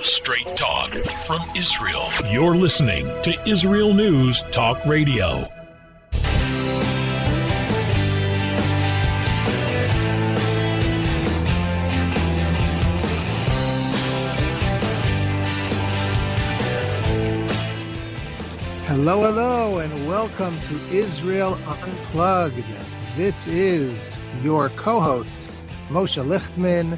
Straight talk from Israel. You're listening to Israel News Talk Radio. Hello, and welcome to Israel Unplugged. This is your co-host, Moshe Lichtman.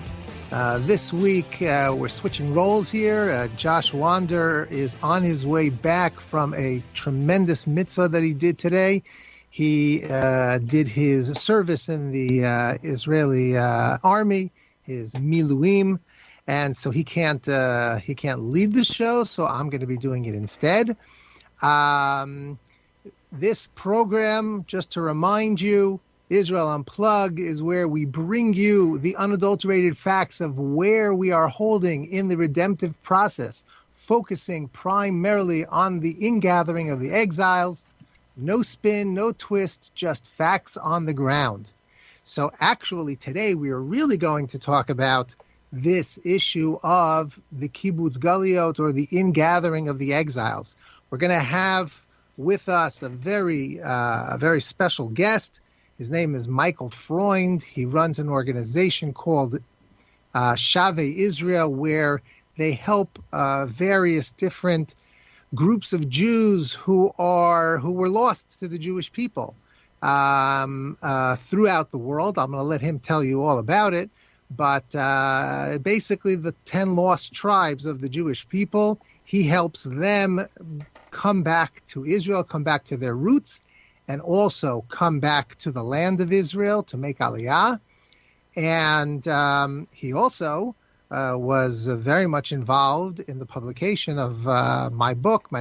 This week, we're switching roles here. Josh Wander is on his way back from a tremendous mitzvah that he did today. He did his service in the Israeli army, his miluim, and so he can't lead the show. So I'm going to be doing it instead. This program, just to remind you, Israel Unplugged is where we bring you the unadulterated facts of where we are holding in the redemptive process, focusing primarily on the ingathering of the exiles. No spin, no twist, just facts on the ground. So actually today we are really going to talk about this issue of the kibbutz galiot, or the ingathering of the exiles. We're going to have with us a very special guest. His name is Michael Freund. He runs an organization called Shavei Israel, where they help various different groups of Jews who were lost to the Jewish people throughout the world. I'm going to let him tell you all about it. But basically, the 10 lost tribes of the Jewish people, he helps them come back to Israel, come back to their roots, and also come back to the land of Israel to make Aliyah. And he also was very much involved in the publication of my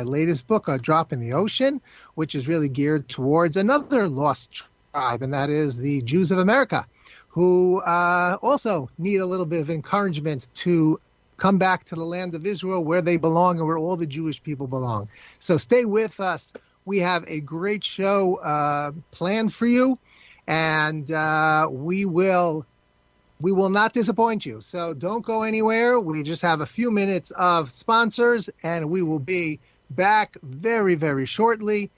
latest book, A Drop in the Ocean, which is really geared towards another lost tribe, and that is the Jews of America, who also need a little bit of encouragement to come back to the land of Israel, where they belong and where all the Jewish people belong. So stay with us. We have a great show planned for you, and we will not disappoint you. So don't go anywhere. We just have a few minutes of sponsors, and we will be back very, very shortly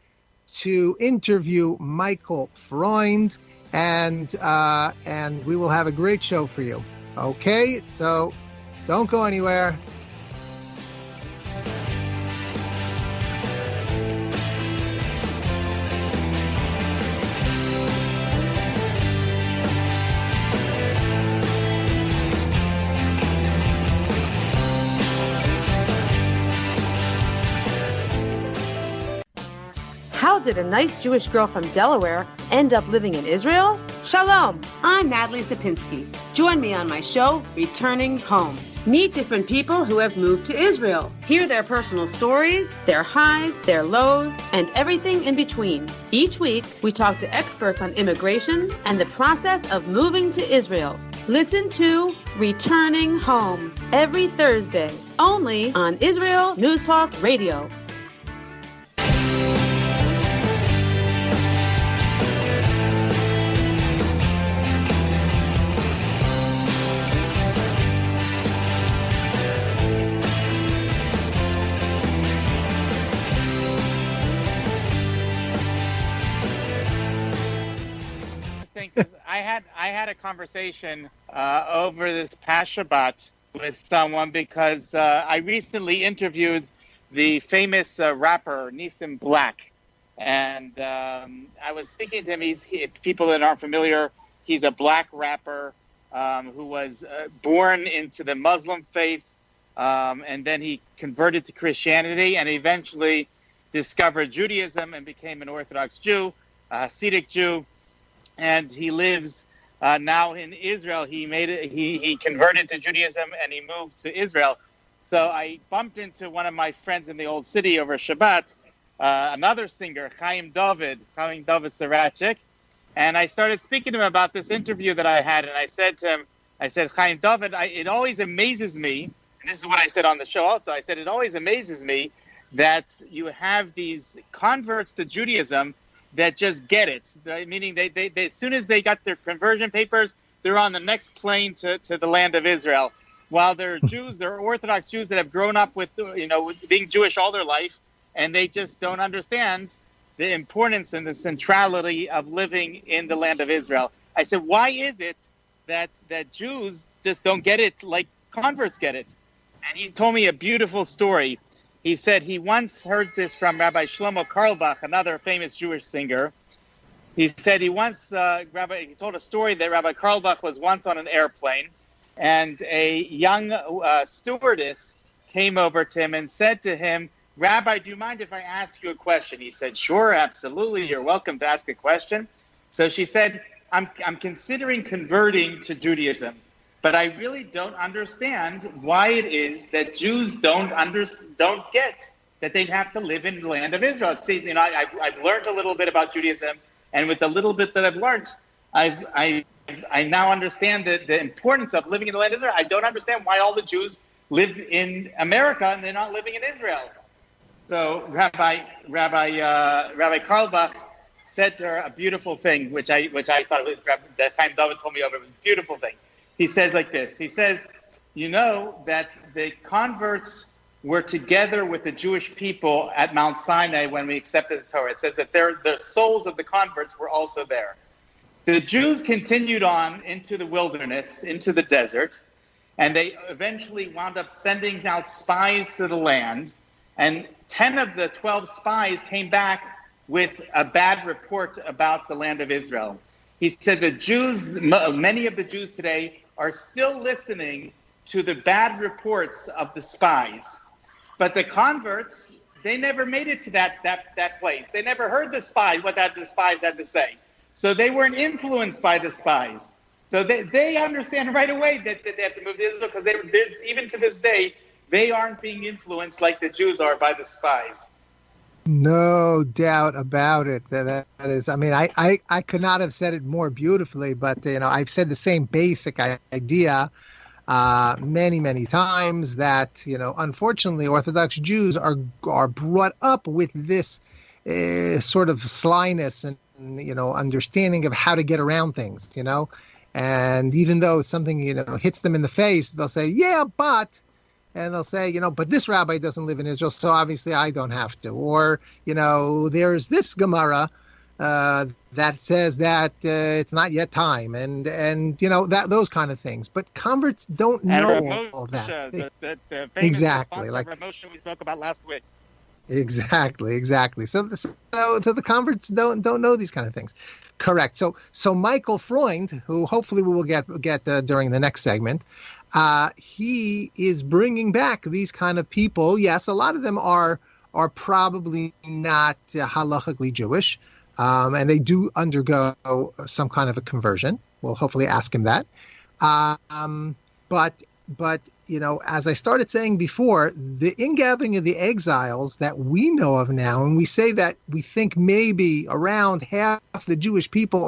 to interview Michael Freund, and we will have a great show for you. Okay, so don't go anywhere. How did a nice Jewish girl from Delaware end up living in Israel? Shalom, I'm Natalie Sapinski. Join me on my show, Returning Home. Meet different people who have moved to Israel. Hear their personal stories, their highs, their lows, and everything in between. Each week, we talk to experts on immigration and the process of moving to Israel. Listen to Returning Home every Thursday, only on Israel News Talk Radio. I had a conversation over this past Shabbat with someone because I recently interviewed the famous rapper Nissim Black, and I was speaking to him. People that aren't familiar, he's a black rapper who was born into the Muslim faith, and then he converted to Christianity, and eventually discovered Judaism and became an Orthodox Jew, a Hasidic Jew. And he lives now in Israel. He converted to Judaism and he moved to Israel. So I bumped into one of my friends in the old city over Shabbat, another singer, Chaim David Sarachik. And I started speaking to him about this interview that I had. And I said to him, Chaim David, it always amazes me, and this is what I said on the show also, I said, it always amazes me that you have these converts to Judaism that just get it, meaning they as soon as they got their conversion papers, they're on the next plane to the land of Israel. while they're Jews, they're Orthodox Jews that have grown up with, being Jewish all their life, and they just don't understand the importance and the centrality of living in the land of Israel. I said, why is it that Jews just don't get it like converts get it? And he told me a beautiful story. He said he once heard this from Rabbi Shlomo Carlebach, another famous Jewish singer. He said he told a story that Rabbi Carlebach was once on an airplane, and a young stewardess came over to him and said to him, "Rabbi, do you mind if I ask you a question?" He said, "Sure, absolutely. You're welcome to ask a question." So she said, I'm considering converting to Judaism, but I really don't understand why it is that Jews don't get that they have to live in the land of Israel. See, I've learned a little bit about Judaism, and with the little bit that I've learned, I now understand the importance of living in the land of Israel. I don't understand why all the Jews live in America and they're not living in Israel. So Rabbi Carlebach said to her a beautiful thing, which I thought was, that time David told me over, it was a beautiful thing. He says like this. He says, that the converts were together with the Jewish people at Mount Sinai when we accepted the Torah. It says that the souls of the converts were also there. The Jews continued on into the wilderness, into the desert, and they eventually wound up sending out spies to the land. And 10 of the 12 spies came back with a bad report about the land of Israel. He said the Jews, many of the Jews today, are still listening to the bad reports of the spies. But the converts, they never made it to that place. They never heard the spies, what the spies had to say. So they weren't influenced by the spies. So they understand right away that they have to move to Israel, because even to this day, they aren't being influenced like the Jews are by the spies. No doubt about it. That is, I mean, I could not have said it more beautifully, but, I've said the same basic idea many, many times that, unfortunately, Orthodox Jews are brought up with this sort of slyness and, understanding of how to get around things, and even though something, hits them in the face, they'll say, yeah, but... And they'll say, but this rabbi doesn't live in Israel, so obviously I don't have to. Or, there's this Gemara that says that it's not yet time, and that those kind of things. But converts don't know all that. The famous exactly, like Ramosha we spoke about last week. Exactly. So the converts don't know these kind of things. Correct. So Michael Freund, who hopefully we will get during the next segment, he is bringing back these kind of people. Yes, a lot of them are probably not halachically Jewish, and they do undergo some kind of a conversion. We'll hopefully ask him that. But as I started saying before, the ingathering of the exiles that we know of now, and we say that we think maybe around half the Jewish people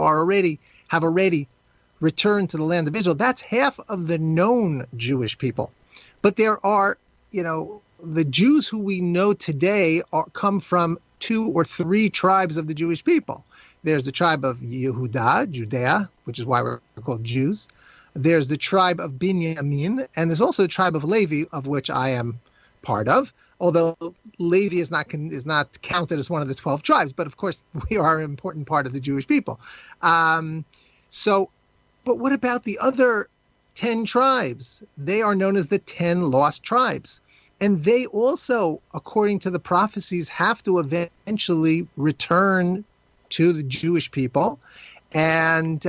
have already returned to the land of Israel. That's half of the known Jewish people. But there are, the Jews who we know today come from 2 or 3 tribes of the Jewish people. There's the tribe of Judea, which is why we're called Jews. There's the tribe of Binyamin, and there's also the tribe of Levi, of which I am part of, although Levi is not counted as one of the 12 tribes, but of course we are an important part of the Jewish people. But what about the other 10 tribes? They are known as the 10 lost tribes. And they also, according to the prophecies, have to eventually return to the Jewish people and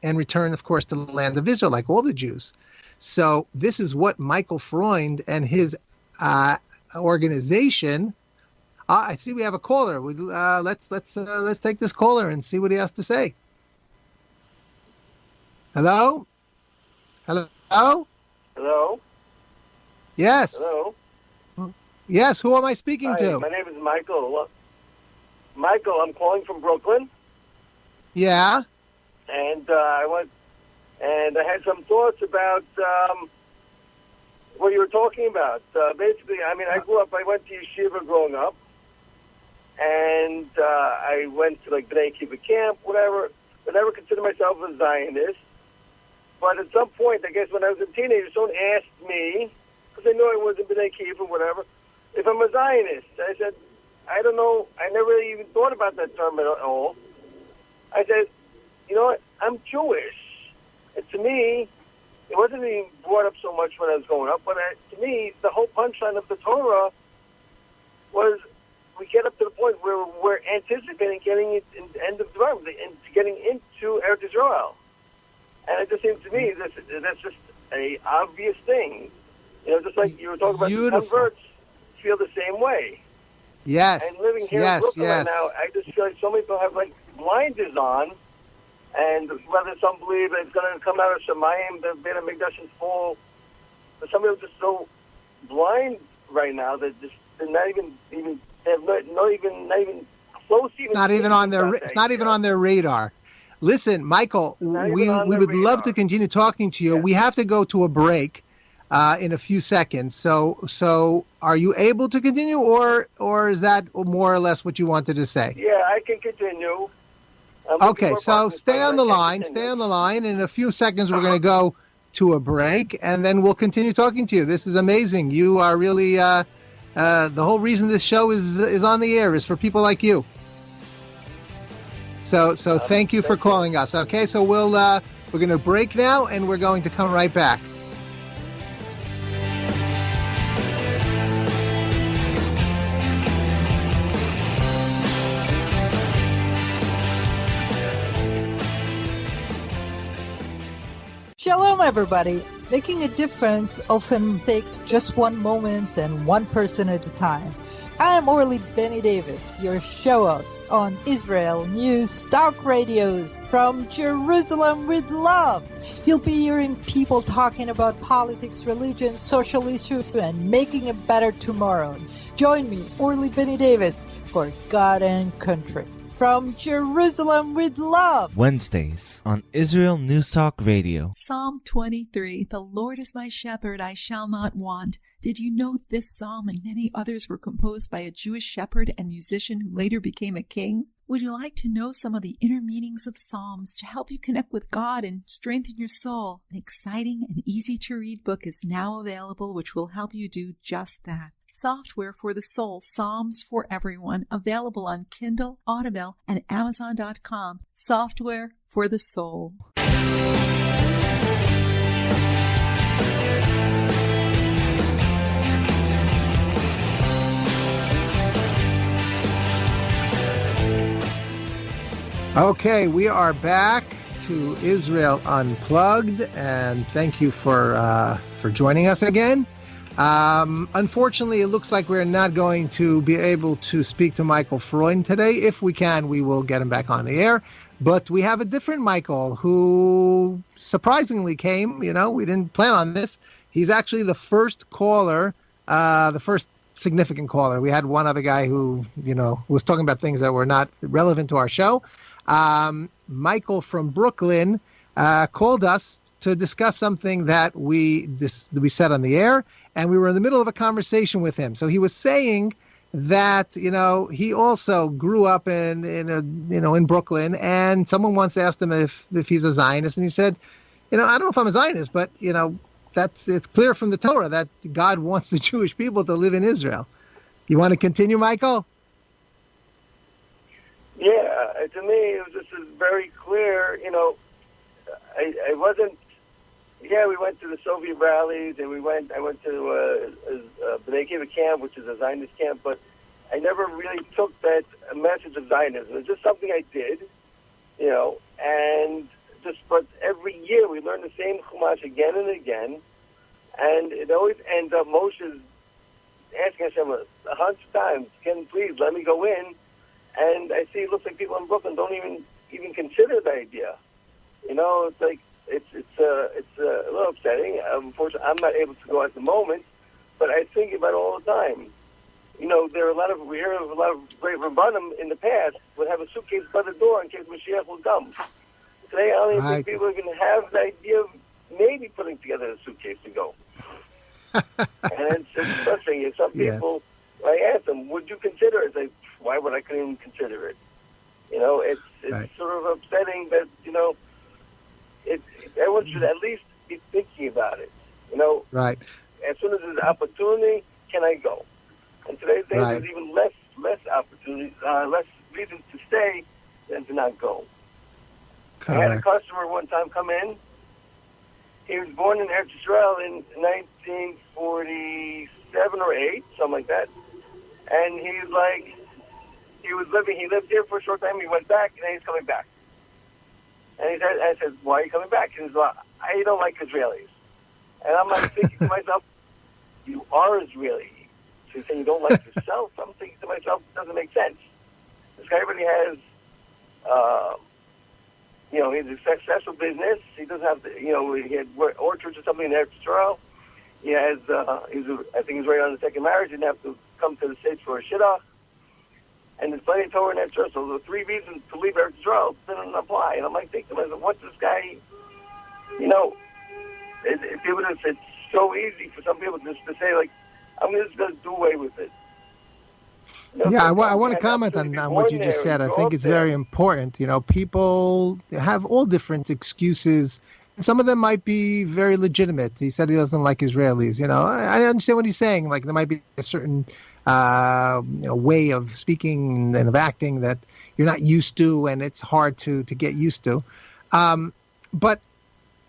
return, of course, to the land of Israel, like all the Jews. So this is what Michael Freund and his organization. I see we have a caller. Let's take this caller and see what he has to say. Hello. Yes. Hello. Yes. Who am I speaking to? My name is Michael. Michael, I'm calling from Brooklyn. Yeah. And I had some thoughts about what you were talking about. Basically, I went to yeshiva growing up, and I went to Bnei Kiva camp, whatever. I never considered myself a Zionist. But at some point, I guess when I was a teenager, someone asked me, because I knew I wasn't B'nai Kiv or whatever, if I'm a Zionist. I said, I don't know. I never really even thought about that term at all. I said, you know what? I'm Jewish. And to me, it wasn't even brought up so much when I was growing up, but to me, the whole punchline of the Torah was we get up to the point where we're anticipating getting it in the end of the Bible and getting into Eretz Israel. And it just seems to me that's just a obvious thing. You know, just like you were talking about the converts feel the same way. Yes. And living here in Brooklyn right now, I just feel like so many people have like blinders on, and whether some believe it's going to come out of Shemayim, the Beit HaMikdash is full, but some people are just so blind right now that they're not even they have not even close. It's not even on their. It's not even on their radar. Listen, Michael, we would love to continue talking to you. Yeah. We have to go to a break in a few seconds. So are you able to continue, or is that more or less what you wanted to say? Yeah, I can continue. Okay, so stay on the line. Stay on the line. In a few seconds, we're going to go to a break, and then we'll continue talking to you. This is amazing. You are really the whole reason this show is on the air is for people like you. So thank you for calling us. Okay, so we're going to break now, and we're going to come right back. Shalom, everybody. Making a difference often takes just one moment and one person at a time. I am Orly Benny Davis, your show host on Israel News Talk Radios from Jerusalem with love. You'll be hearing people talking about politics, religion, social issues, and making a better tomorrow. Join me, Orly Benny Davis, for God and Country. From Jerusalem with love. Wednesdays on Israel News Talk Radio. Psalm 23, the Lord is my shepherd, I shall not want. Did you know this psalm and many others were composed by a Jewish shepherd and musician who later became a king? Would you like to know some of the inner meanings of psalms to help you connect with God and strengthen your soul? An exciting and easy-to-read book is now available which will help you do just that. Software for the Soul, Psalms for Everyone, available on Kindle, Audible, and Amazon.com. Software for the Soul. Okay, we are back to Israel Unplugged, and thank you for joining us again. Unfortunately, it looks like we're not going to be able to speak to Michael Freund today. If we can, we will get him back on the air. But we have a different Michael who surprisingly came. You know, we didn't plan on this. He's actually the first caller, the first significant caller. We had one other guy who, was talking about things that were not relevant to our show. Michael from Brooklyn called us to discuss something that we said on the air, and we were in the middle of a conversation with him. So he was saying that he also grew up in Brooklyn, and someone once asked him if he's a Zionist, and he said, I don't know if I'm a Zionist, but it's clear from the Torah that God wants the Jewish people to live in Israel. You want to continue, Michael? Yeah, to me it was just very clear. I wasn't. Yeah, we went to the Soviet rallies, and I went to a B'nai Kiva camp, which is a Zionist camp, but I never really took that message of Zionism. It's just something I did, but every year we learn the same Chumash again and again, and it always ends up Moshe's asking Hashem 100 times, "Can please let me go in?" And I see it looks like people in Brooklyn don't even consider the idea. It's like it's a little upsetting. Unfortunately, I'm not able to go at the moment, but I think about it all the time. There are we hear of a lot of great Rabbanim in the past would have a suitcase by the door in case Mashiach will come. Today, I don't even think people even have the idea of maybe putting together a suitcase to go. And it's frustrating. Some people, I ask them, would you consider it? They say, why would I couldn't even consider it? It's sort of upsetting that, everyone everyone should at least be thinking about it. Right. As soon as there's an opportunity, can I go? And today's day, Right. there's even less opportunities, less reasons to stay than to not go. Correct. I had a customer one time come in. He was born in Eretz Israel in 1947 or 8, something like that. And he lived here for a short time. He went back, and then he's coming back. And I said, why are you coming back? He says, well, I don't like Israelis. And I'm like thinking to myself, you are Israeli. So you're saying you don't like yourself? I'm thinking to myself, it doesn't make sense. This guy really has, he has a successful business. He doesn't have, he had orchards or something in Eretz Israel. He has, I think he's right on the second marriage. He didn't have to come to the States for a shidduch. And there's plenty of Torah in Eretz Israel. So the 3 reasons to leave Eretz Israel didn't apply. And I'm like thinking to myself, what's this guy, it's so easy for some people just to say, like, I'm just going to do away with it. I want to comment on what you just said. I think it's very important. People have all different excuses. Some of them might be very legitimate. He said he doesn't like Israelis. I understand what he's saying. Like, there might be a certain way of speaking and of acting that you're not used to, and it's hard to get used to. But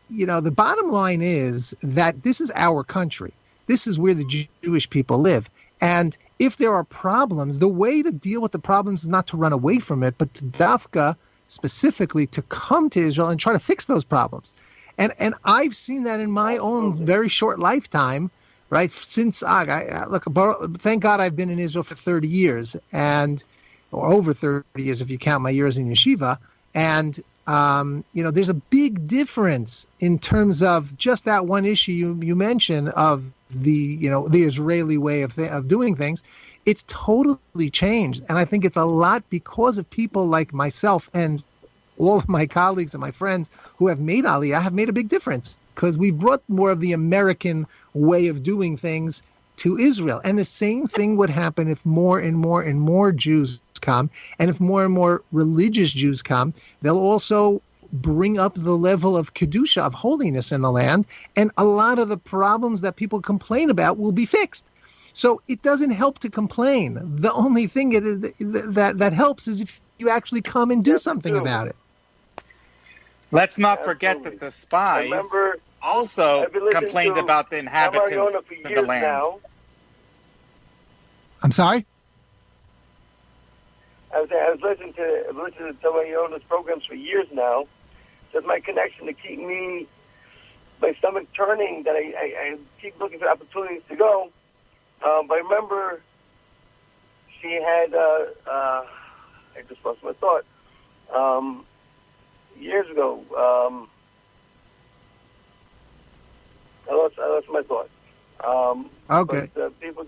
the bottom line is that this is our country. This is where the Jewish people live. And if there are problems, the way to deal with the problems is not to run away from it, but to dafka, specifically to come to Israel and try to fix those problems. And I've seen that in my own very short lifetime, right? Since thank God I've been in Israel for 30 years, or over 30 years if you count my years in yeshiva. And there's a big difference in terms of just that one issue you mentioned of the Israeli way of doing things. It's totally changed, and I think it's a lot because of people like myself and all of my colleagues and my friends who have made Aliyah have made a big difference because we brought more of the American way of doing things to Israel. And the same thing would happen if more and more and more Jews come, and if more and more religious Jews come, they'll also bring up the level of kedusha, of holiness in the land, and a lot of the problems that people complain about will be fixed. So it doesn't help to complain. The only thing that helps is if you actually come and do something about it. Let's not forget that the spies also complained about the inhabitants of the land. Now. I'm sorry? I was listening to some of your programs for years now. That's my connection to keep my stomach turning, that I keep looking for opportunities to go. But I remember she had, I just lost my thought, years ago. I lost my thought. Okay.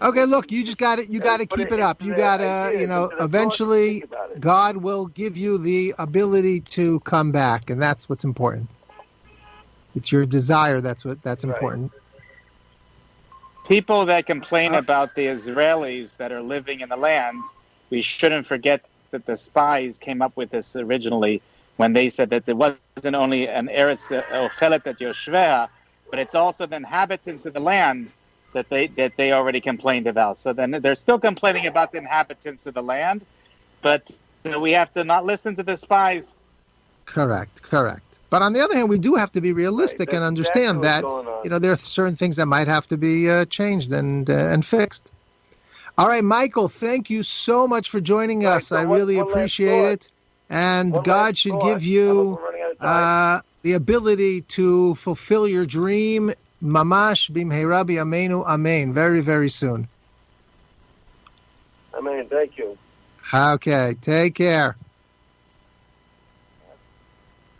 Okay. Look, you just got it. You got to keep it up. You got to, eventually God will give you the ability to come back, and that's what's important. It's your desire. That's important. People that complain about the Israelis that are living in the land, we shouldn't forget that the spies came up with this originally when they said that it wasn't only an Eretz Ochelet at Yoshvea, but it's also the inhabitants of the land that they already complained about. So then they're still complaining about the inhabitants of the land, but we have to not listen to the spies. Correct. But on the other hand, we do have to be realistic and understand that there are certain things that might have to be changed and fixed. All right, Michael, thank you so much for joining us. I really appreciate it. And God should give you the ability to fulfill your dream, mamash bimheira b'yameinu, amen, very, very soon. Amen. Thank you. Okay, take care.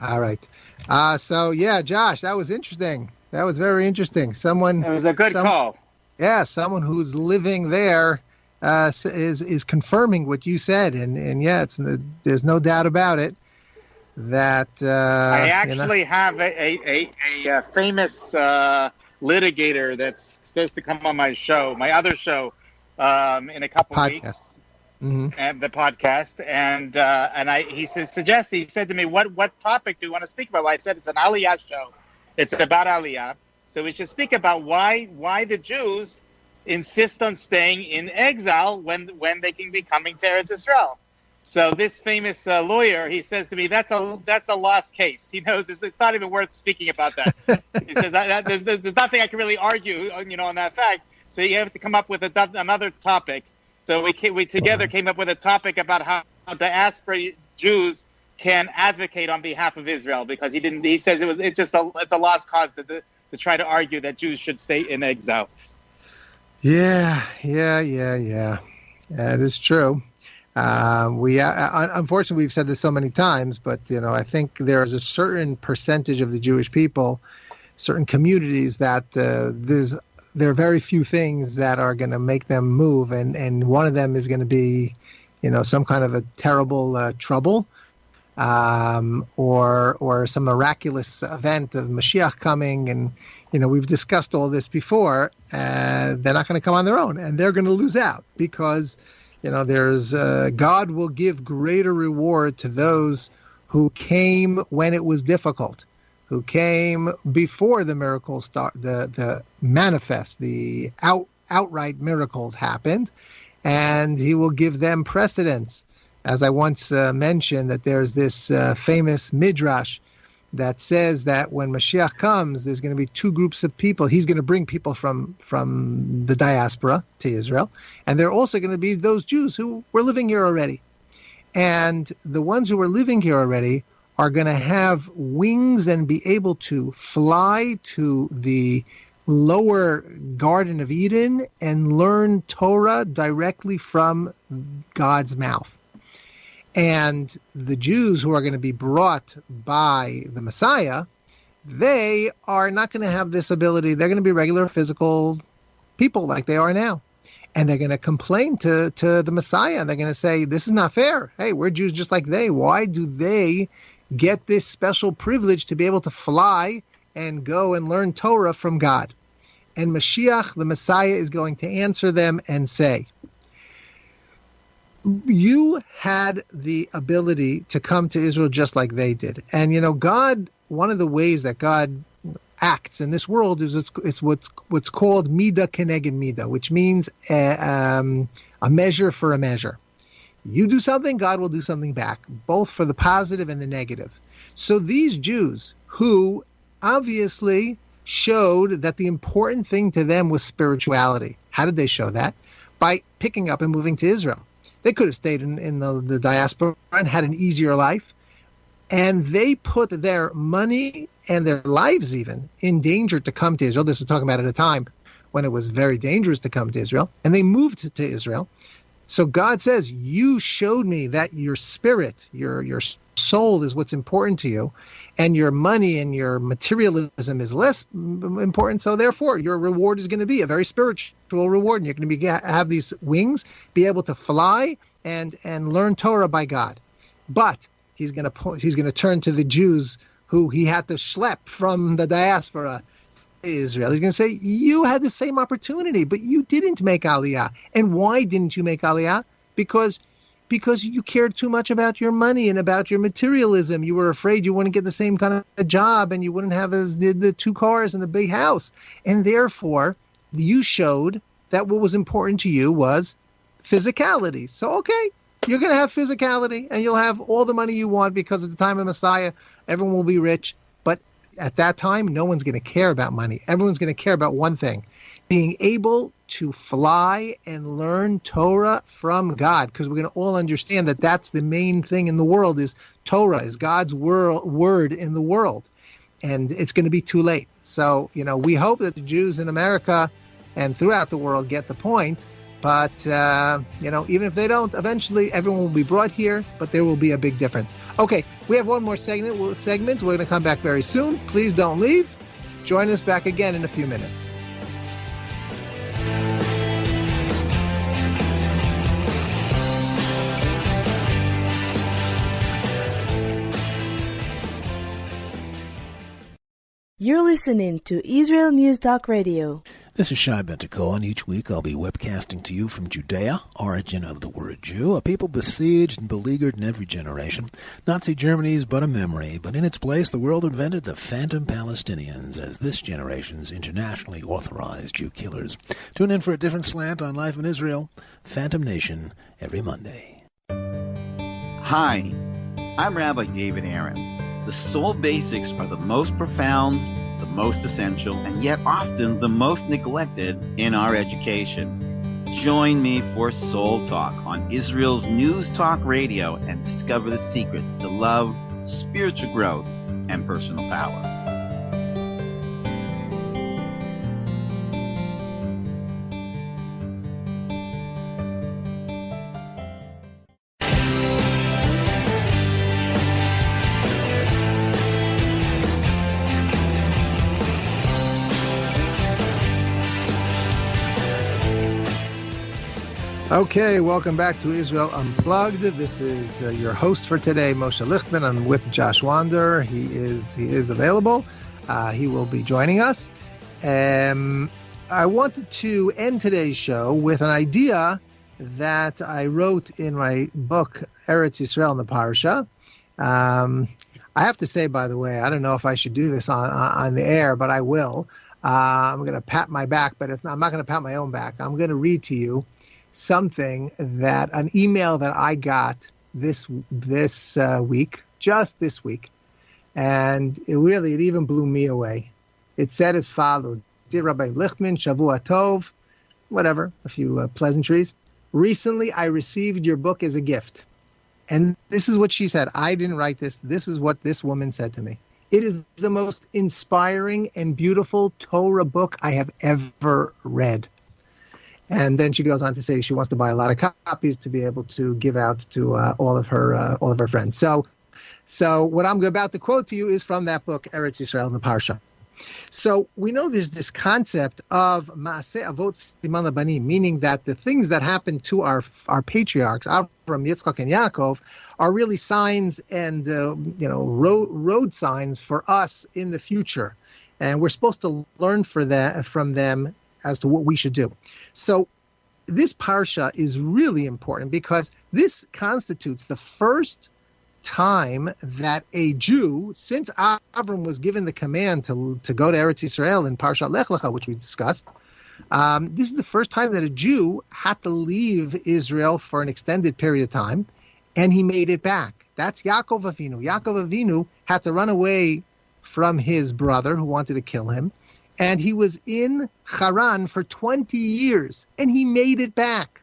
All right. Josh, that was interesting. That was very interesting. It was a good call. Yeah, someone who's living there is confirming what you said, and there's no doubt about it. That I actually have a famous litigator that's supposed to come on my show, my other show, in a couple of weeks, and the podcast. And he said to me, what topic do you want to speak about? Well, I said it's an Aliyah show, It's about Aliyah. So we should speak about why the Jews insist on staying in exile when they can be coming to Eretz Israel. So this famous lawyer, he says to me, that's a lost case. He knows it's not even worth speaking about that. He says there's nothing I can really argue, on that fact. So you have to come up with another topic. So we together came up with a topic about how diaspora Jews can advocate on behalf of Israel, because he says it's a lost cause to try to argue that Jews should stay in exile. Yeah. That is true. Unfortunately, we've said this so many times, but I think there is a certain percentage of the Jewish people, certain communities, that there are very few things that are going to make them move, and one of them is going to be, some kind of a terrible trouble, or some miraculous event of Mashiach coming, and we've discussed all this before. They're not going to come on their own, and they're going to lose out, because there's God will give greater reward to those who came when it was difficult, who came before the miracles the manifest, the outright miracles happened, and He will give them precedence. As I once mentioned, that there's this famous midrash that says that when Mashiach comes, there's going to be two groups of people. He's going to bring people from the diaspora to Israel, and there are also going to be those Jews who were living here already. And the ones who are living here already are going to have wings and be able to fly to the lower Garden of Eden and learn Torah directly from God's mouth. And the Jews who are going to be brought by the Messiah, they are not going to have this ability. They're going to be regular physical people like they are now. And they're going to complain to the Messiah. And they're going to say, this is not fair. Hey, we're Jews just like they. Why do they get this special privilege to be able to fly and go and learn Torah from God? And Mashiach, the Messiah, is going to answer them and say, you had the ability to come to Israel just like they did. And, God, one of the ways that God acts in this world is it's what's called midah keneged midah, which means a measure for a measure. You do something, God will do something back, both for the positive and the negative. So these Jews who obviously showed that the important thing to them was spirituality. How did they show that? By picking up and moving to Israel. They could have stayed in the diaspora and had an easier life. And they put their money and their lives even in danger to come to Israel. This we're talking about at a time when it was very dangerous to come to Israel. And they moved to Israel. So God says, you showed me that your spirit, your soul is what's important to you, and your money and your materialism is less important. So therefore, your reward is going to be a very spiritual reward, and you're going to have these wings, be able to fly and learn Torah by God. But he's going to turn to the Jews who he had to schlep from the diaspora to Israel. He's going to say, you had the same opportunity, but you didn't make Aliyah. And why didn't you make Aliyah? Because you cared too much about your money and about your materialism. You were afraid you wouldn't get the same kind of job, and you wouldn't have the two cars and the big house. And therefore, you showed that what was important to you was physicality. So, okay, you're going to have physicality, and you'll have all the money you want, because at the time of Messiah, everyone will be rich. But at that time, no one's going to care about money. Everyone's going to care about one thing: being able to fly and learn Torah from God, because we're going to all understand that that's the main thing in the world, is Torah, is God's word in the world. And it's going to be too late. So, we hope that the Jews in America and throughout the world get the point. But, even if they don't, eventually everyone will be brought here, but there will be a big difference. Okay, we have one more segment. We're going to come back very soon. Please don't leave. Join us back again in a few minutes. You're listening to Israel News Talk Radio. This is Shai Bentakoa, and each week I'll be webcasting to you from Judea, origin of the word Jew, a people besieged and beleaguered in every generation. Nazi Germany's but a memory, but in its place the world invented the phantom Palestinians as this generation's internationally authorized Jew killers. Tune in for a different slant on life in Israel, Phantom Nation, every Monday. Hi, I'm Rabbi David Aaron. The soul basics are the most profound, the most essential, and yet often the most neglected in our education. Join me for Soul Talk on Israel's News Talk Radio and discover the secrets to love, spiritual growth, and personal power. Okay, welcome back to Israel Unplugged. This is your host for today, Moshe Lichtman. I'm with Josh Wander. He is available. He will be joining us. I wanted to end today's show with an idea that I wrote in my book, Eretz Yisrael and the Parsha. I have to say, by the way, I don't know if I should do this on the air, but I will. I'm going to pat my back, but I'm not going to pat my own back. I'm going to read to you something an email that I got this week, just this week, and it even blew me away. It said as follows: Dear Rabbi Lichtman, Shavua Tov, whatever, a few pleasantries. Recently, I received your book as a gift, and this is what she said. I didn't write this. This is what this woman said to me. It is the most inspiring and beautiful Torah book I have ever read. And then she goes on to say she wants to buy a lot of copies to be able to give out to all of her friends. So what I'm about to quote to you is from that book, Eretz Yisrael and the Parsha. So we know there's this concept of Maaseh Avot Siman Labanim, meaning that the things that happen to our patriarchs, Avram, Yitzchak, and Yaakov, are really signs and road signs for us in the future, and we're supposed to learn from them as to what we should do. So this parsha is really important because this constitutes the first time that a Jew, since Avram was given the command to go to Eretz Yisrael in Parshat Lech Lecha, which we discussed, this is the first time that a Jew had to leave Israel for an extended period of time, and he made it back. That's Yaakov Avinu. Yaakov Avinu had to run away from his brother who wanted to kill him, and he was in Haran for 20 years, and he made it back.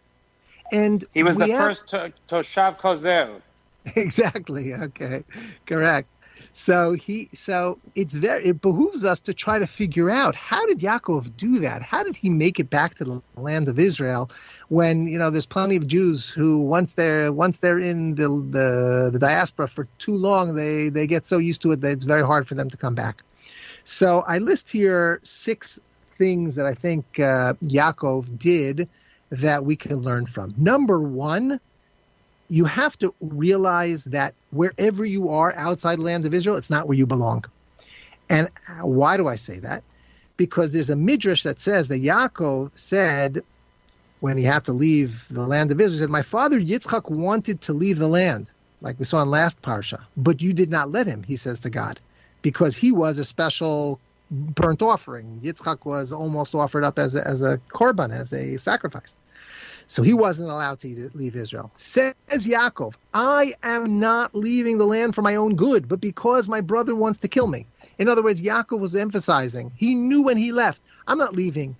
And he was the first Toshav Kozel. Exactly. Okay. Correct. So it behooves us to try to figure out, how did Yaakov do that? How did he make it back to the land of Israel when, there's plenty of Jews who once they're in the diaspora for too long, they get so used to it that it's very hard for them to come back. So I list here 6 things that I think Yaakov did that we can learn from. Number 1, you have to realize that wherever you are outside the land of Israel, it's not where you belong. And why do I say that? Because there's a midrash that says that Yaakov said, when he had to leave the land of Israel, he said, my father Yitzchak wanted to leave the land, like we saw in last parsha, but you did not let him, he says to God, because he was a special burnt offering. Yitzchak was almost offered up as a korban, as a sacrifice. So he wasn't allowed to leave Israel. Says Yaakov, I am not leaving the land for my own good, but because my brother wants to kill me. In other words, Yaakov was emphasizing, he knew when he left, I'm not leaving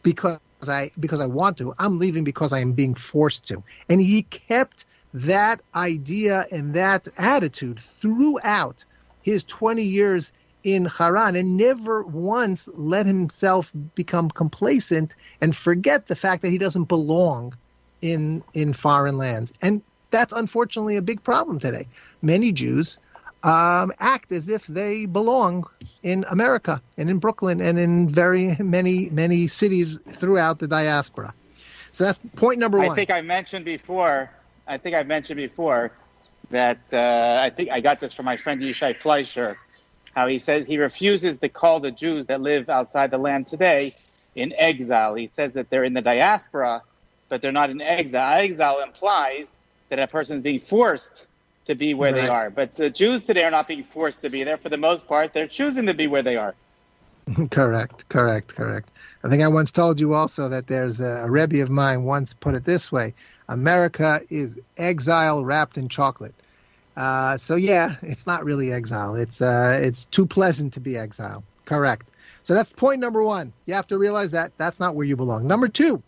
because I want to. I'm leaving because I am being forced to. And he kept that idea and that attitude throughout his 20 years in Haran, and never once let himself become complacent and forget the fact that he doesn't belong in foreign lands. And that's unfortunately a big problem today. Many Jews act as if they belong in America and in Brooklyn and in very many cities throughout the diaspora. So that's point number 1. I think I mentioned before that I think I got this from my friend Yishai Fleischer, how he says he refuses to call the Jews that live outside the land today in exile. He says that they're in the diaspora, but they're not in exile. Exile implies that a person is being forced to be where they are. But the Jews today are not being forced to be there. For the most part, they're choosing to be where they are. Correct. I think I once told you also that there's a Rebbe of mine once put it this way: America is exile wrapped in chocolate. So yeah, it's not really exile. It's too pleasant to be exile. Correct. So that's point number one. You have to realize that that's not where you belong. Number two,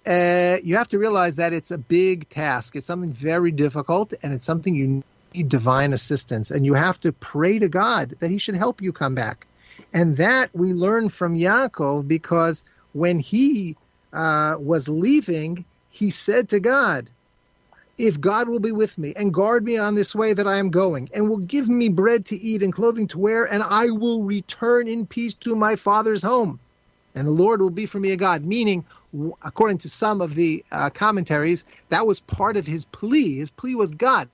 you have to realize that it's a big task. It's something very difficult, and it's something you need divine assistance. And you have to pray to God that He should help you come back. And that we learn from Yaakov, because when he was leaving, he said to God, if God will be with me and guard me on this way that I am going, and will give me bread to eat and clothing to wear, and I will return in peace to my father's home, and the Lord will be for me a God. Meaning, according to some of the commentaries, that was part of his plea. His plea was, God,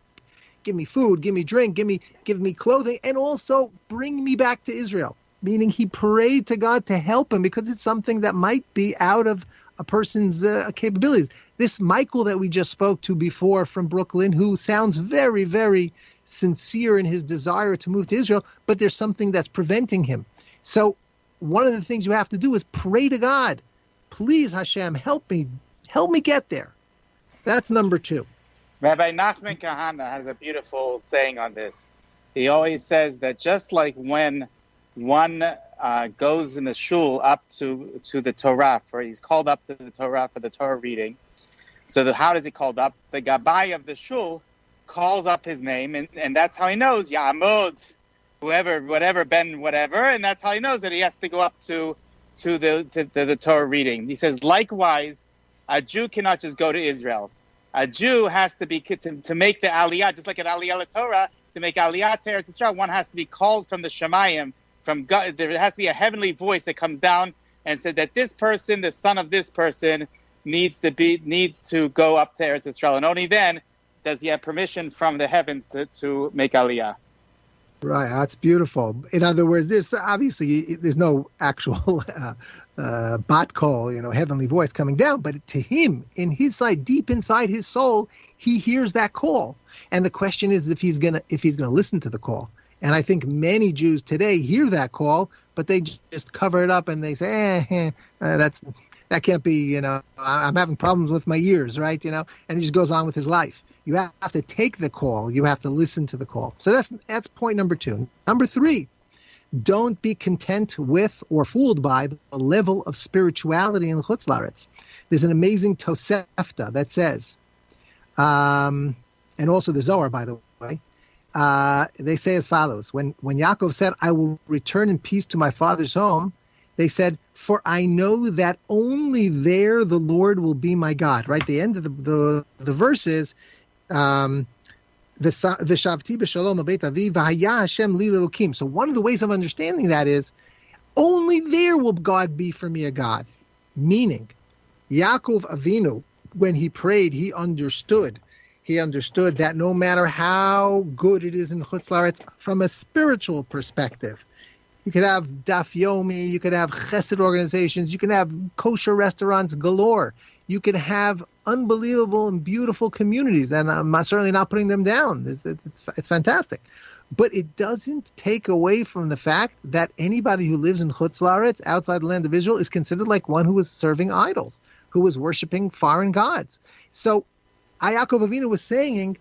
give me food, give me drink, give me clothing, and also bring me back to Israel. Meaning he prayed to God to help him, because it's something that might be out of a person's capabilities. This Michael that we just spoke to before from Brooklyn, who sounds very, very sincere in his desire to move to Israel, but there's something that's preventing him. So one of the things you have to do is pray to God. Please, Hashem, help me get there. That's number two. Rabbi Nachman Kahana has a beautiful saying on this. He always says that just like when one goes in the shul up to the Torah, he's called up to the Torah for the Torah reading. So how does he called up? The Gabbai of the shul calls up his name, and that's how he knows Ya'amod, whatever, Ben, whatever, and that's how he knows that he has to go up to the Torah reading. He says, likewise, a Jew cannot just go to Israel. A Jew has to be to make the Aliyah, just like an Aliyah Torah, to make Aliyah to Eretz Yisrael, one has to be called from the Shemayim. From God, there has to be a heavenly voice that comes down and said that this person, the son of this person, needs to go up to Eretz Yisrael, and only then does he have permission from the heavens to make Aliyah. Right, that's beautiful. In other words, there's no actual bot call, heavenly voice coming down, but to him, in his side, deep inside his soul, he hears that call, and the question is if he's gonna listen to the call. And I think many Jews today hear that call, but they just cover it up and they say, that can't be, I'm having problems with my ears, right? And he just goes on with his life. You have to take the call. You have to listen to the call. So that's point number two. Number three, don't be content with or fooled by the level of spirituality in Chutz La'aretz. There's an amazing Tosefta that says, and also the Zohar, by the way, they say as follows: when Yaakov said, I will return in peace to my father's home, they said, for I know that only there the Lord will be my God. Right? The end of the verse is, V'shavti b'shalom b'beit avi v'haya Hashem li l'elokim. So one of the ways of understanding that is, only there will God be for me a God. Meaning, Yaakov Avinu, when he prayed, he understood that no matter how good it is in Chutz La'aretz, from a spiritual perspective, you could have Daf Yomi, you could have chesed organizations, you can have kosher restaurants galore, you can have unbelievable and beautiful communities, and I'm certainly not putting them down. It's fantastic. But it doesn't take away from the fact that anybody who lives in Chutz La'aretz, outside the land of Israel, is considered like one who was serving idols, who was worshiping foreign gods. So Yaakov Avinu was saying,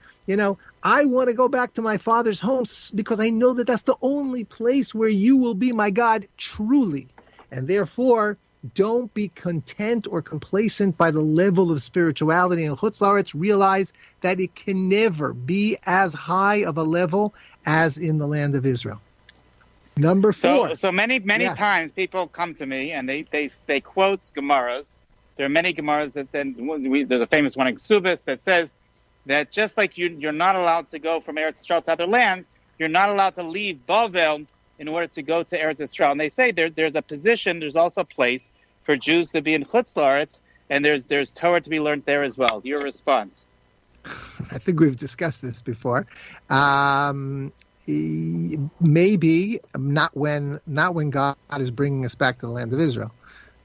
I want to go back to my father's home because I know that that's the only place where you will be my God truly. And therefore, don't be content or complacent by the level of spirituality in Chutz La'aretz. Realize that it can never be as high of a level as in the land of Israel. Number four. So many times people come to me and they quote Gemaras. There are many Gemaras that there's a famous one in Ksubis that says that just like you're not allowed to go from Eretz Yisrael to other lands, you're not allowed to leave Bavel in order to go to Eretz Yisrael. And they say there's a position, there's also a place for Jews to be in Chutz La'aretz, and there's Torah to be learned there as well. Your response? I think we've discussed this before. Maybe not when God is bringing us back to the land of Israel.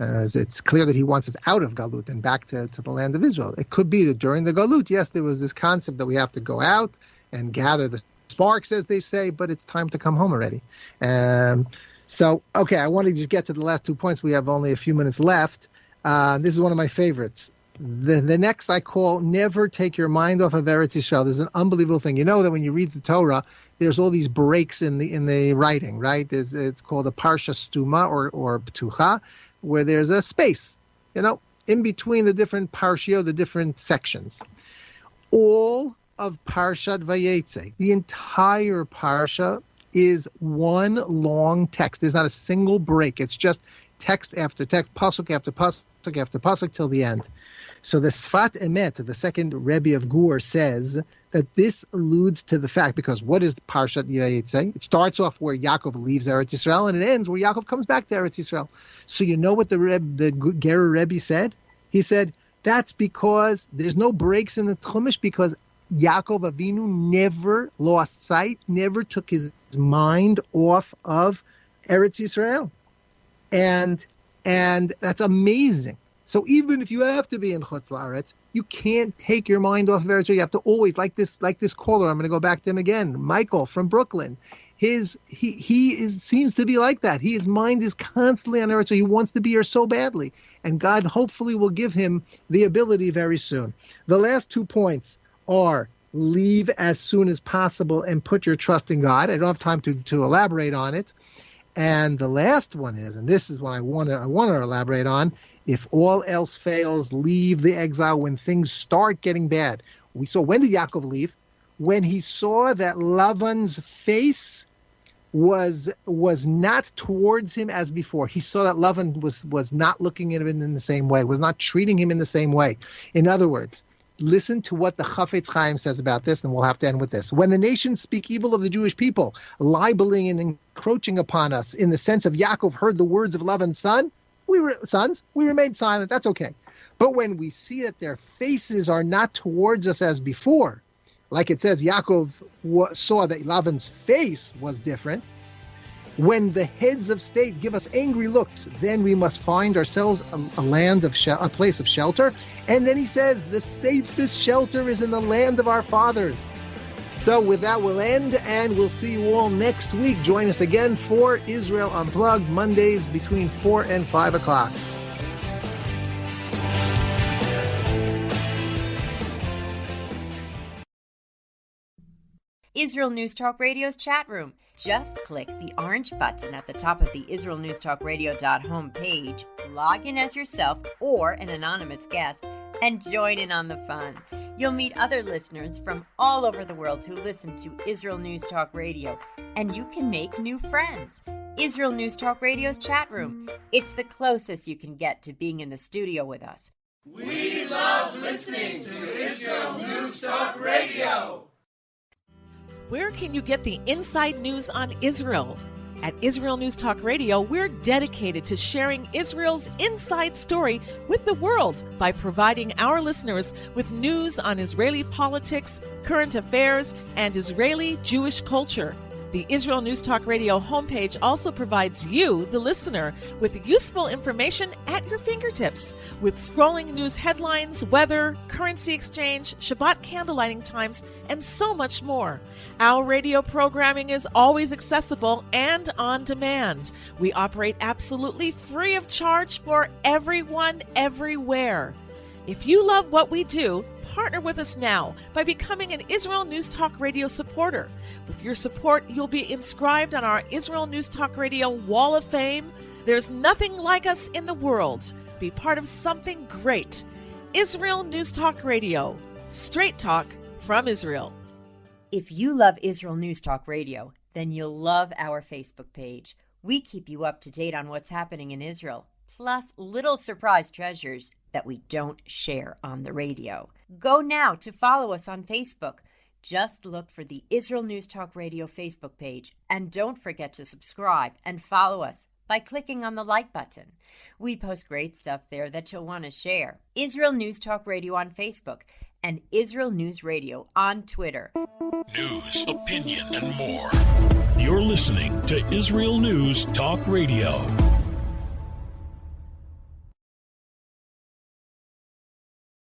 It's clear that he wants us out of Galut and back to the land of Israel. It could be that during the Galut, yes, there was this concept that we have to go out and gather the sparks, as they say, but it's time to come home already. So, okay, I want to just get to the last 2 points. We have only a few minutes left. This is one of my favorites. The next I call, never take your mind off of Eretz Yisrael. There's an unbelievable thing. You know that when you read the Torah, there's all these breaks in the writing, right? It's called a Parsha Stuma or Ptucha, where there's a space, in between the different Parshiot, the different sections. All of Parshat Vayetze, the entire Parsha, is one long text. There's not a single break. It's just text after text, pasuk after pasuk after pasuk till the end. So the Sfat Emet, the second Rebbe of Gur, says that this alludes to the fact, because what is Parshat Vayetze? It starts off where Yaakov leaves Eretz Yisrael, and it ends where Yaakov comes back to Eretz Yisrael. So you know what the Gerer Rebbe said? He said, that's because there's no breaks in the Chumash, because Yaakov Avinu never lost sight, never took his mind off of Eretz Yisrael. And that's amazing. So even if you have to be in Chutz La'aretz, you can't take your mind off of Eretz Yisrael. You have to always, like this caller, I'm going to go back to him again, Michael from Brooklyn. He seems to be like that. His mind is constantly on Eretz Yisrael. He wants to be here so badly. And God hopefully will give him the ability very soon. The last 2 points are leave as soon as possible and put your trust in God. I don't have time to elaborate on it. And the last one is, and this is what I want to elaborate on, if all else fails, leave the exile when things start getting bad. We saw, when did Yaakov leave? When he saw that Lavan's face was not towards him as before. He saw that Lavan was not looking at him in the same way, was not treating him in the same way. In other words, listen to what the Chafetz Chaim says about this, and we'll have to end with this. When the nations speak evil of the Jewish people, libeling and encroaching upon us, in the sense of Yaakov heard the words of Lavan's sons, we remained silent. That's okay. But when we see that their faces are not towards us as before, like it says, Yaakov saw that Lavan's face was different. When the heads of state give us angry looks, then we must find ourselves a place of shelter. And then he says, the safest shelter is in the land of our fathers. So with that, we'll end, and we'll see you all next week. Join us again for Israel Unplugged, Mondays between 4 and 5 o'clock. Israel News Talk Radio's chat room. Just click the orange button at the top of the IsraelNewsTalkRadio.home page, log in as yourself or an anonymous guest, and join in on the fun. You'll meet other listeners from all over the world who listen to Israel News Talk Radio, and you can make new friends. Israel News Talk Radio's chat room. It's the closest you can get to being in the studio with us. We love listening to Israel News Talk Radio. Where can you get the inside news on Israel? At Israel News Talk Radio, we're dedicated to sharing Israel's inside story with the world by providing our listeners with news on Israeli politics, current affairs, and Israeli Jewish culture. The Israel News Talk Radio homepage also provides you, the listener, with useful information at your fingertips, with scrolling news headlines, weather, currency exchange, Shabbat candlelighting times, and so much more. Our radio programming is always accessible and on demand. We operate absolutely free of charge for everyone, everywhere. If you love what we do, partner with us now by becoming an Israel News Talk Radio supporter. With your support, you'll be inscribed on our Israel News Talk Radio Wall of Fame. There's nothing like us in the world. Be part of something great. Israel News Talk Radio. Straight talk from Israel. If you love Israel News Talk Radio, then you'll love our Facebook page. We keep you up to date on what's happening in Israel, plus little surprise treasures that we don't share on the radio. Go now to follow us on Facebook. Just look for the Israel News Talk Radio Facebook page, and don't forget to subscribe and follow us by clicking on the like button. We post great stuff there that you'll want to share. Israel News Talk Radio on Facebook and Israel News Radio on Twitter. News, opinion, and more. You're listening to Israel News Talk Radio.